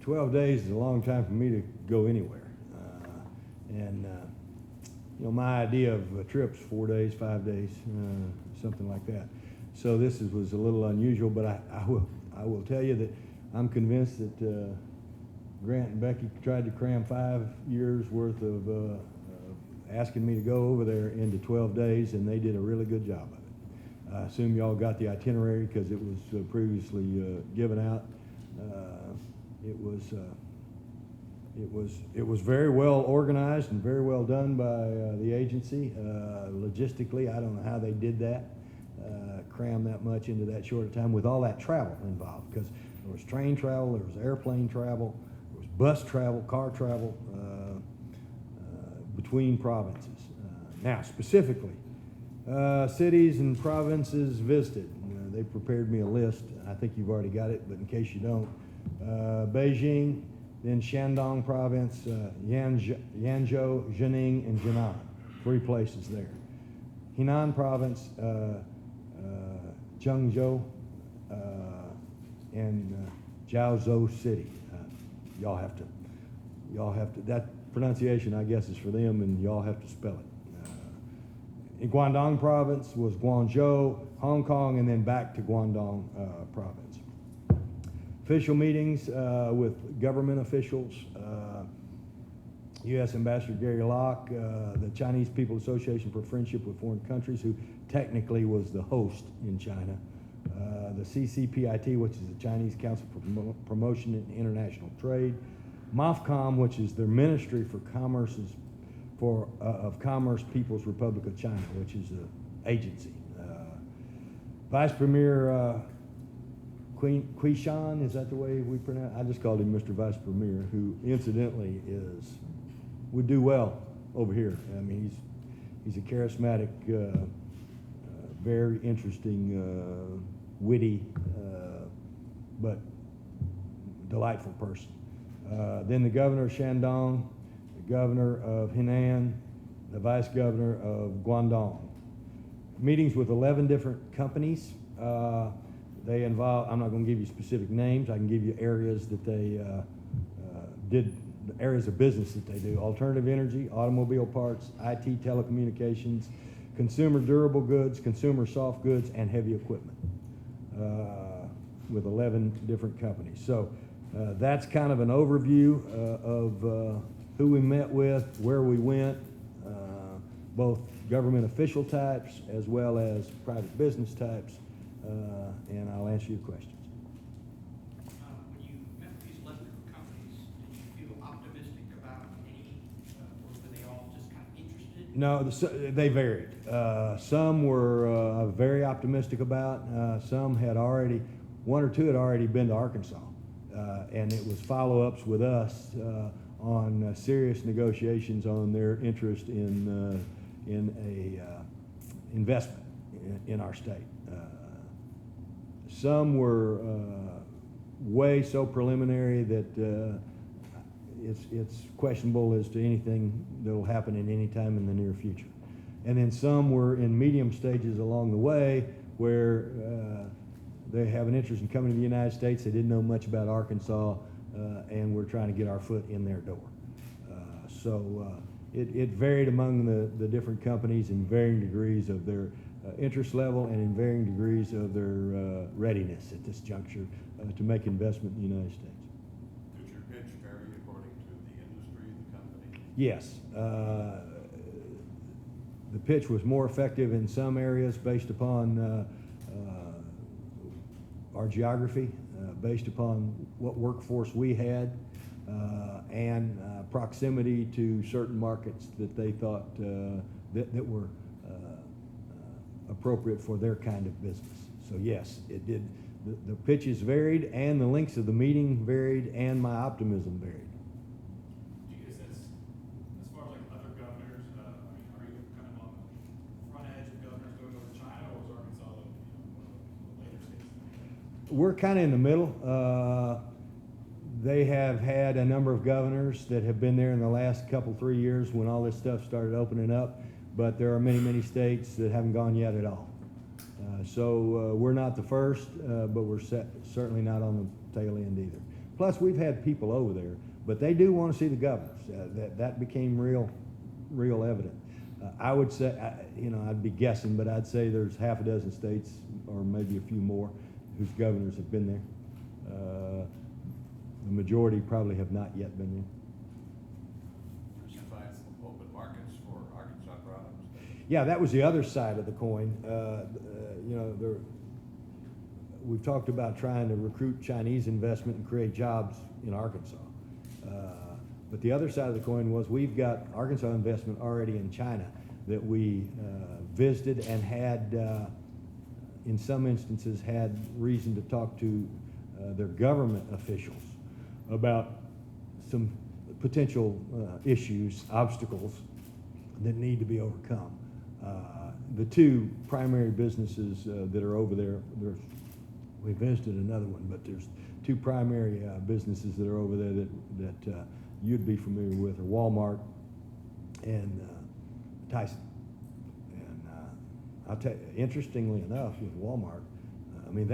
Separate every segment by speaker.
Speaker 1: 12 days is a long time for me to go anywhere. You know, my idea of a trip's 4 days, 5 days, something like that. So this was a little unusual, but I will tell you that I'm convinced that Grant and Becky tried to cram 5 years worth of asking me to go over there into 12 days, and they did a really good job of it. I assume y'all got the itinerary because it was previously given out. It was very well organized and very well done by the agency. Logistically, I don't know how they did that, cram that much into that short a time with all that travel involved, because there was train travel, there was airplane travel, there was bus travel, car travel between provinces. Now, specifically, cities and provinces visited. They prepared me a list. I think you've already got it, but in case you don't, Beijing, then Shandong Province, Yanzhou, Jining, and Jinan, 3 places there. Henan Province, Zhengzhou, and Jiaozhou City. Y'all have to, that pronunciation I guess is for them, and y'all have to spell it. In Guangdong Province was Guangzhou, Hong Kong, and then back to Guangdong Province. Official meetings with government officials, U.S. Ambassador Gary Locke, the Chinese People Association for Friendship with Foreign Countries, who technically was the host in China, the CCPIT, which is the Chinese Council for Promotion and International Trade, MOFCOM, which is their Ministry for of Commerce, People's Republic of China, which is an agency. Vice Premier Kui Shan, is that the way we pronounce it? I just called him Mr. Vice Premier, who incidentally would do well over here. I mean, he's a charismatic, very interesting, witty, but delightful person. Then the governor of Shandong, the governor of Henan, the vice governor of Guangdong. Meetings with 11 different companies. They involve, I'm not going to give you specific names, I can give you areas that they did, the areas of business that they do. Alternative energy, automobile parts, IT, telecommunications, consumer durable goods, consumer soft goods, and heavy equipment with 11 different companies. So that's kind of an overview of who we met with, where we went, both government official types as well as private business types. And I'll answer your questions.
Speaker 2: When you met with these 11 different companies, did you feel optimistic about any, or were they all just kind of interested?
Speaker 1: No, they varied. Some were very optimistic about. Some had already, 1 or 2 had already been to Arkansas, and it was follow-ups with us on serious negotiations on their interest in a investment in our state. Some were way so preliminary that it's questionable as to anything that will happen at any time in the near future. And then some were in medium stages along the way where they have an interest in coming to the United States. They didn't know much about Arkansas, and we're trying to get our foot in their door. It varied among the different companies in varying degrees of their interest level and in varying degrees of their readiness at this juncture to make investment in the United States.
Speaker 3: Did your pitch vary according to the industry, the company?
Speaker 1: Yes. The pitch was more effective in some areas based upon our geography, based upon what workforce we had, and proximity to certain markets that they thought that were appropriate for their kind of business. So yes, it did. The pitches varied, and the lengths of the meeting varied, and my optimism varied.
Speaker 4: Do you get a sense, as far as like other governors, are you kind of on the front edge of governors going over to China, or was Arkansas one of the later states?
Speaker 1: We're kind of in the middle. They have had a number of governors that have been there in the last 3 years when all this stuff started opening up, but there are many states that haven't gone yet at all. So we're not the first, but we're certainly not on the tail end either. Plus, we've had people over there, but they do want to see the governors. That became real evident. I would say, I'd be guessing, but I'd say there's half a dozen states, or maybe a few more, whose governors have been there. The majority probably have not yet been there.
Speaker 3: Did you find some open markets for Arkansas products?
Speaker 1: Yeah, that was the other side of the coin. We've talked about trying to recruit Chinese investment and create jobs in Arkansas. But the other side of the coin was we've got Arkansas investment already in China that we visited and had, in some instances, had reason to talk to their government officials about some potential issues, obstacles that need to be overcome. The two primary businesses that are over there, we visited another one, but there's two primary businesses that are over there that you'd be familiar with are Walmart and Tyson. And I'll tell you, interestingly enough, with Walmart, I mean,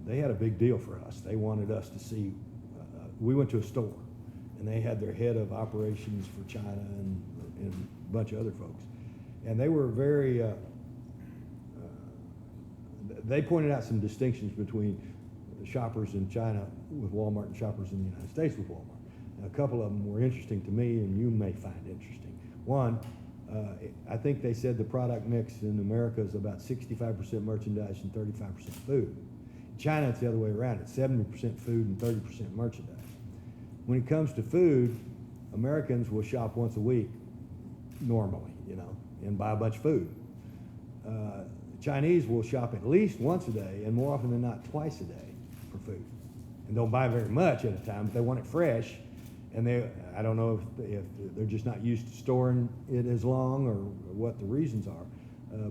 Speaker 1: they had a big deal for us. They wanted us to see, we went to a store, and they had their head of operations for China and a bunch of other folks. And they were very, they pointed out some distinctions between shoppers in China with Walmart and shoppers in the United States with Walmart. And a couple of them were interesting to me, and you may find interesting. One, I think they said the product mix in America is about 65% merchandise and 35% food. In China, it's the other way around. It's 70% food and 30% merchandise. When it comes to food, Americans will shop once a week normally, and buy a bunch of food. Chinese will shop at least once a day, and more often than not, twice a day for food. And don't buy very much at a time, but they want it fresh. And I don't know if they're just not used to storing it as long or what the reasons are,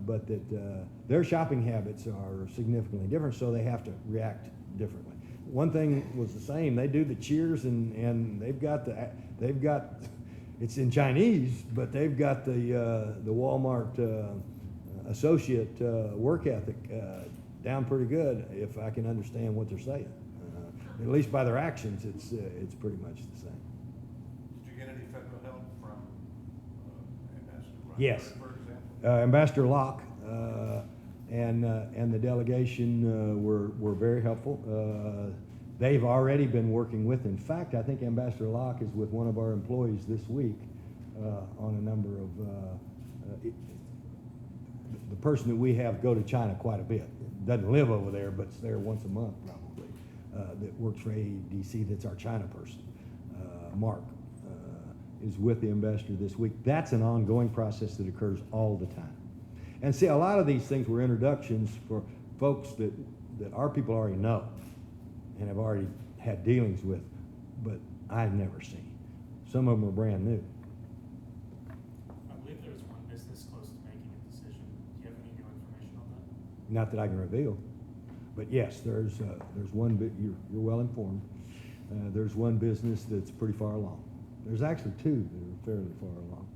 Speaker 1: but that their shopping habits are significantly different, so they have to react differently. One thing was the same. They do the cheers, and they've got it's in Chinese, but they've got the Walmart associate work ethic down pretty good, if I can understand what they're saying. At least by their actions, it's pretty much the same.
Speaker 3: Did you get any federal help from Ambassador Ryan,
Speaker 1: Yes.
Speaker 3: for example?
Speaker 1: Ambassador Locke and the delegation were very helpful. They've already been working with. In fact, I think Ambassador Locke is with one of our employees this week on a number of. The person that we have go to China quite a bit. Doesn't live over there, but it's there once a month probably. That works for AEDC. That's our China person. Mark is with the ambassador this week. That's an ongoing process that occurs all the time. And see, a lot of these things were introductions for folks that our people already know and have already had dealings with, but I've never seen. Some of them are brand new.
Speaker 4: I believe there was one business close to making a decision. Do you have any new information on that?
Speaker 1: Not that I can reveal, but yes, there's one bit, you're well informed. There's one business that's pretty far along. There's actually two that are fairly far along.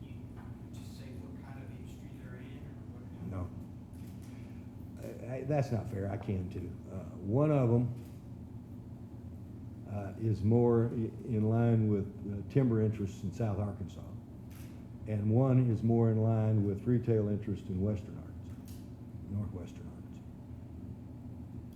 Speaker 2: Can you just say what kind of industry they're in, or what?
Speaker 1: No. That's not fair. I can too. One of them is more in line with timber interests in South Arkansas, and one is more in line with retail interest in Western Arkansas, northwestern Arkansas.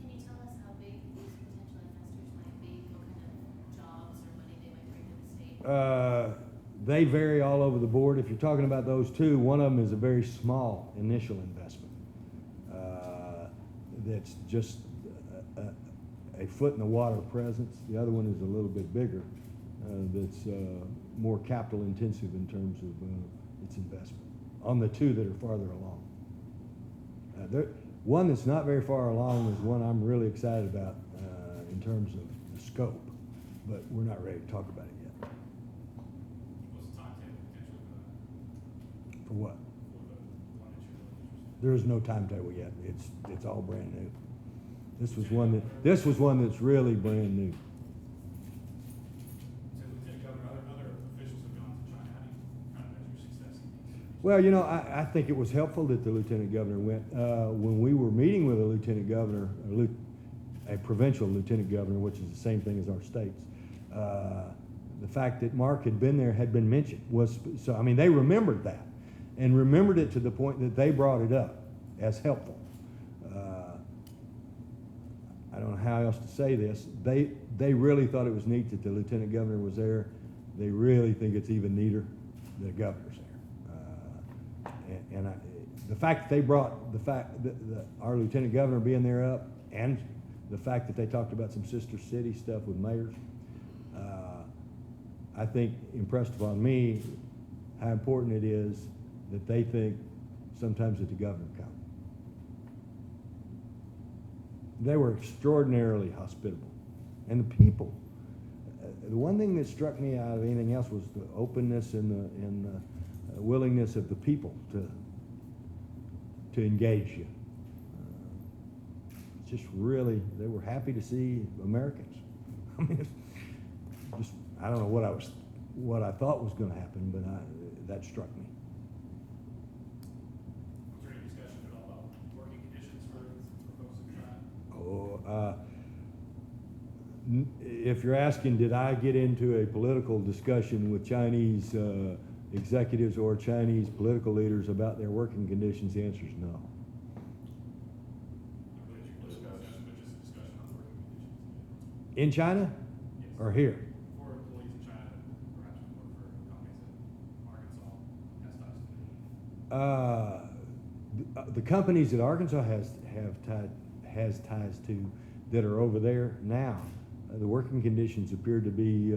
Speaker 5: Can you tell us how big these potential investors might be? What kind of jobs or money they might bring to the state?
Speaker 1: They vary all over the board. If you're talking about those two, one of them is a very small initial investment. That's just a foot in the water presence. The other one is a little bit bigger. That's more capital intensive in terms of its investment. On the two that are farther along. One that's not very far along is one I'm really excited about in terms of the scope, but we're not ready to talk about it yet.
Speaker 4: What's the timetable potentially
Speaker 1: For what?
Speaker 4: for the one that you're really interested in?
Speaker 1: There is no timetable yet. It's all brand new. This was one that's really brand new.
Speaker 4: So Lieutenant Governor, other officials have gone to China. How do you kind of measure success in these
Speaker 1: Well, you know, I think it was helpful that the lieutenant governor went. When we were meeting with a lieutenant governor, a provincial lieutenant governor, which is the same thing as our states, the fact that Mark had been there had been mentioned. So, I mean, they remembered that and remembered it to the point that they brought it up as helpful. I don't know how else to say this. They really thought it was neat that the lieutenant governor was there. They really think it's even neater that the governor's there. The fact that they brought the fact that our lieutenant governor being there up, and the fact that they talked about some sister city stuff with mayors, I think impressed upon me how important it is that they think sometimes that the governor comes. They were extraordinarily hospitable, and the people. The one thing that struck me out of anything else was the openness and the willingness of the people to engage you. It's just really, they were happy to see Americans. I mean, it's just, I don't know what I thought was going to happen, but that struck me.
Speaker 4: Was there any discussion at all about working conditions for folks in China?
Speaker 1: If you're asking, did I get into a political discussion with Chinese executives or Chinese political leaders about their working conditions, the answer is no.
Speaker 4: Not really a political discussion, but just a discussion on working conditions.
Speaker 1: In China
Speaker 4: Yes.
Speaker 1: or here?
Speaker 4: For employees in China, perhaps work for companies in Arkansas has ties to.
Speaker 1: The companies that Arkansas has ties to that are over there now, the working conditions appear to be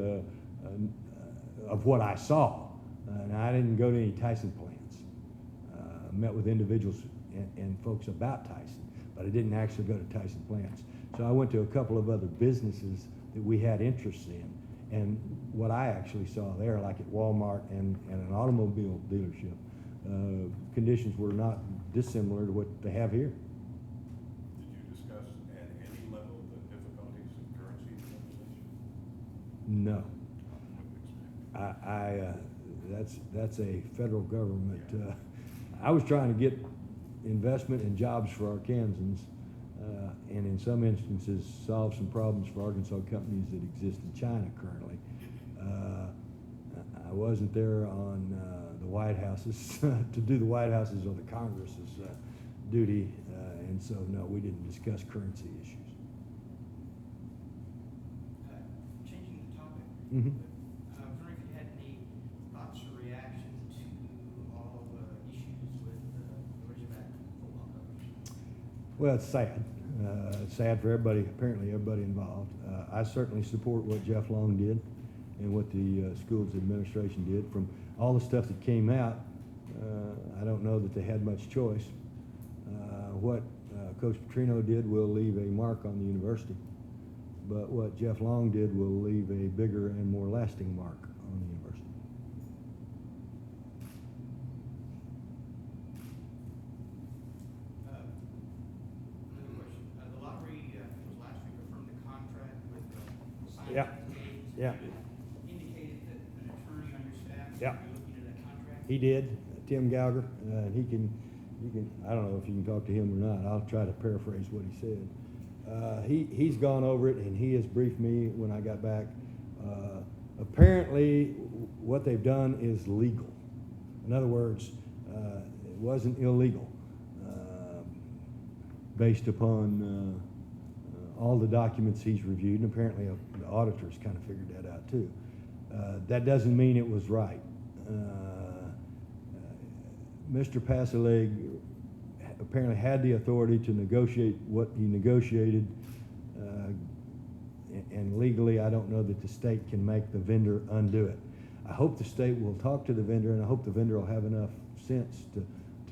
Speaker 1: of what I saw. And I didn't go to any Tyson plants. Met with individuals and folks about Tyson, but I didn't actually go to Tyson plants. So I went to a couple of other businesses that we had interests in. And what I actually saw there, like at Walmart and an automobile dealership, conditions were not dissimilar to what they have here.
Speaker 3: Did you discuss at any level the difficulties of currency translation?
Speaker 1: No. That's a federal government. I was trying to get investment and jobs for Arkansans, and in some instances solve some problems for Arkansas companies that exist in China currently. I wasn't there on the White House's to do the White House's or the Congress's duty, and so no, we didn't discuss currency issues.
Speaker 2: Changing the topic.
Speaker 1: Mm-hmm.
Speaker 2: I was wondering if you had any thoughts or reaction to all the issues with the Razorback football coverage?
Speaker 1: Well, it's sad. It's sad for everybody, apparently everybody involved. I certainly support what Jeff Long did and what the school's administration did. From all the stuff that came out, I don't know that they had much choice. What Coach Petrino did will leave a mark on the university, but what Jeff Long did will leave a bigger and more lasting mark on the university.
Speaker 2: Another question. The lottery, I think it was last week, affirmed the contract with the
Speaker 1: Yeah.
Speaker 2: Science
Speaker 1: Yeah.
Speaker 2: Indicated that an attorney on your staff
Speaker 1: Yeah.
Speaker 2: would be looking at that contract.
Speaker 1: He did, Tim Gauger, and you can, I don't know if you can talk to him or not. I'll try to paraphrase what he said. He's gone over it and he has briefed me when I got back. Apparently, what they've done is legal. In other words, it wasn't illegal, based upon all the documents he's reviewed, and apparently the auditors kind of figured that out too. That doesn't mean it was right. Mr. Passaleg apparently had the authority to negotiate what he negotiated, and legally I don't know that the state can make the vendor undo it. I hope the state will talk to the vendor, and I hope the vendor will have enough sense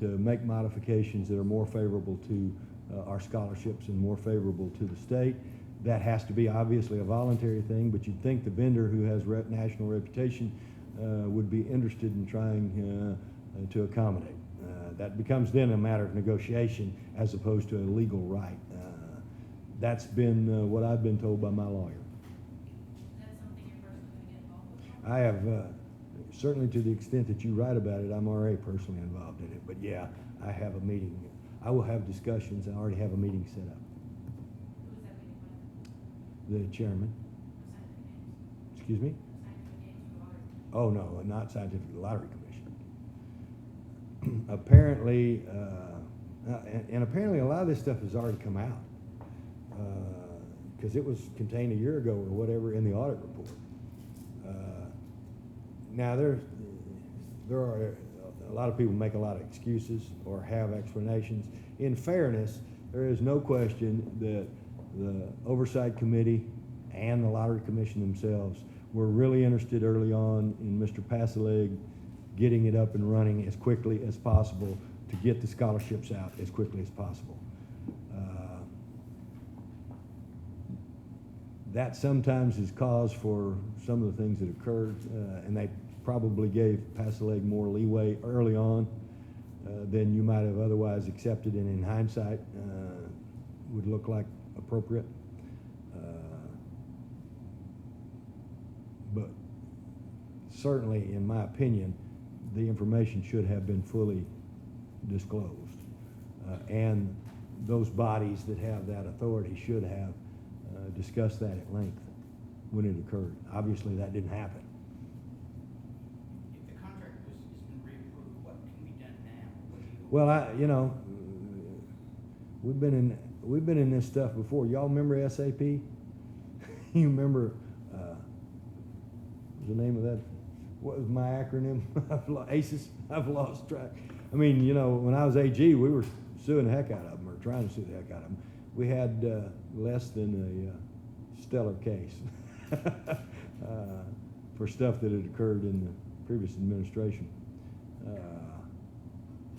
Speaker 1: to make modifications that are more favorable to our scholarships and more favorable to the state. That has to be obviously a voluntary thing, but you'd think the vendor who has national reputation would be interested in trying to accommodate. That becomes then a matter of negotiation as opposed to a legal right. That's been what I've been told by my lawyer.
Speaker 5: Is that something you're personally going to get involved with?
Speaker 1: I have certainly to the extent that you write about it, I'm already personally involved in it. But yeah, I have a meeting. I will have discussions. I already have a meeting set up.
Speaker 5: Who is that meeting with?
Speaker 1: The chairman,
Speaker 5: Scientific games?
Speaker 1: excuse me?
Speaker 5: Scientific games for water?
Speaker 1: Oh, no, not Scientific Lottery Commission. Apparently, and apparently a lot of this stuff has already come out. Because it was contained a year ago or whatever in the audit report. Now, there are a lot of people make a lot of excuses or have explanations. In fairness, there is no question that the Oversight Committee and the Lottery Commission themselves were really interested early on in Mr. Passaleg getting it up and running as quickly as possible to get the scholarships out as quickly as possible. That sometimes is cause for some of the things that occurred, and they probably gave Passaleg more leeway early on than you might have otherwise accepted, and in hindsight would look like appropriate. But certainly, in my opinion, the information should have been fully disclosed. And those bodies that have that authority should have discussed that at length when it occurred. Obviously, that didn't happen.
Speaker 2: If the contract has been reapproved, what can be done now? What do you?
Speaker 1: Well, we've been in this stuff before. Y'all remember SAP? You remember what's the name of that? What was my acronym? ACES. I've lost track. I mean, when I was AG, we were suing the heck out of them, or trying to sue the heck out of them. We had less than a stellar case for stuff that had occurred in the previous administration.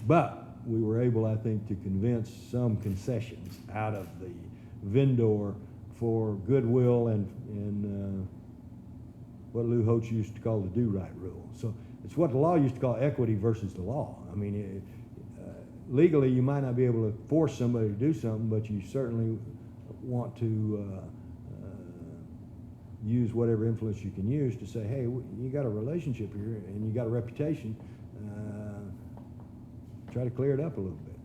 Speaker 1: But we were able, I think, to convince some concessions out of the vendor for goodwill and what Lou Holtz used to call the do-right rule. So it's what the law used to call equity versus the law. I mean, legally, you might not be able to force somebody to do something, but you certainly want to use whatever influence you can use to say, hey, you got a relationship here and you got a reputation. Try to clear it up a little bit.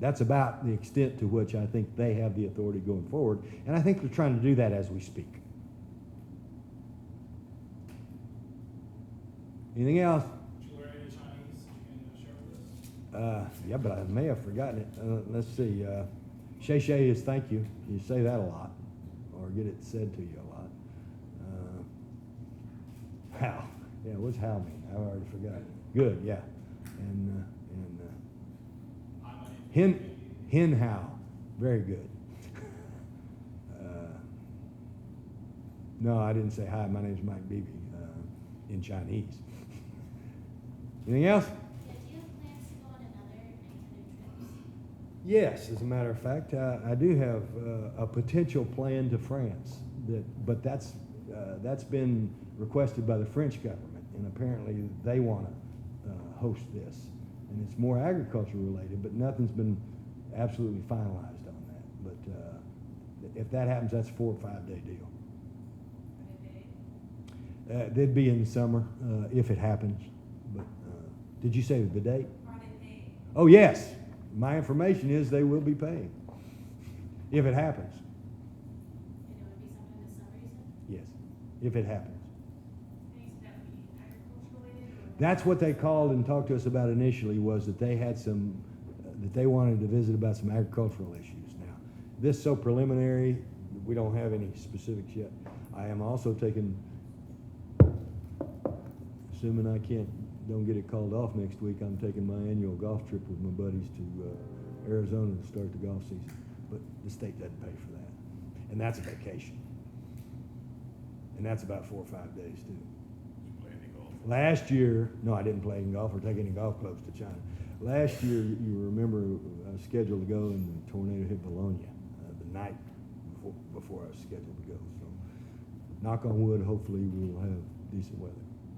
Speaker 1: That's about the extent to which I think they have the authority going forward, and I think they're trying to do that as we speak. Anything else?
Speaker 4: Did you learn any Chinese you can share with us?
Speaker 1: Yeah, but I may have forgotten it. Let's see. Shay Shay is thank you. You say that a lot, or get it said to you a lot. How? Yeah, what's how mean? I've already forgotten. Good, yeah. And
Speaker 4: Hi, my name is
Speaker 1: Hin how. Very good. No, I didn't say hi. My name's Mike Beebe in Chinese. Anything else?
Speaker 5: Yeah, do you have plans to go on another intended trips?
Speaker 1: Yes, as a matter of fact, I do have a potential plan to France, but that's been requested by the French government, and apparently they want to host this. And it's more agriculture related, but nothing's been absolutely finalized on that. But if that happens, that's a 4 or 5 day deal.
Speaker 5: Are they paid?
Speaker 1: They'd be in the summer if it happens. But did you say the date?
Speaker 5: Are they paid?
Speaker 1: Oh, yes. My information is they will be paying if it happens.
Speaker 5: And it would be sometime this summer, you said?
Speaker 1: Yes, if it happens.
Speaker 5: And you said that would be agricultural related, or?
Speaker 1: That's what they called and talked to us about initially, was that they had some, that they wanted to visit about some agricultural issues. Now, this is so preliminary, we don't have any specifics yet. I am also taking, assuming I don't get it called off next week, I'm taking my annual golf trip with my buddies to Arizona to start the golf season. But the state doesn't pay for that. And that's a vacation. And that's about 4 or 5 days too.
Speaker 3: You play any golf?
Speaker 1: Last year, no, I didn't play any golf or take any golf clubs to China. Last year, you remember, I was scheduled to go and the tornado hit Bologna the night before I was scheduled to go. So, knock on wood, hopefully we'll have decent weather.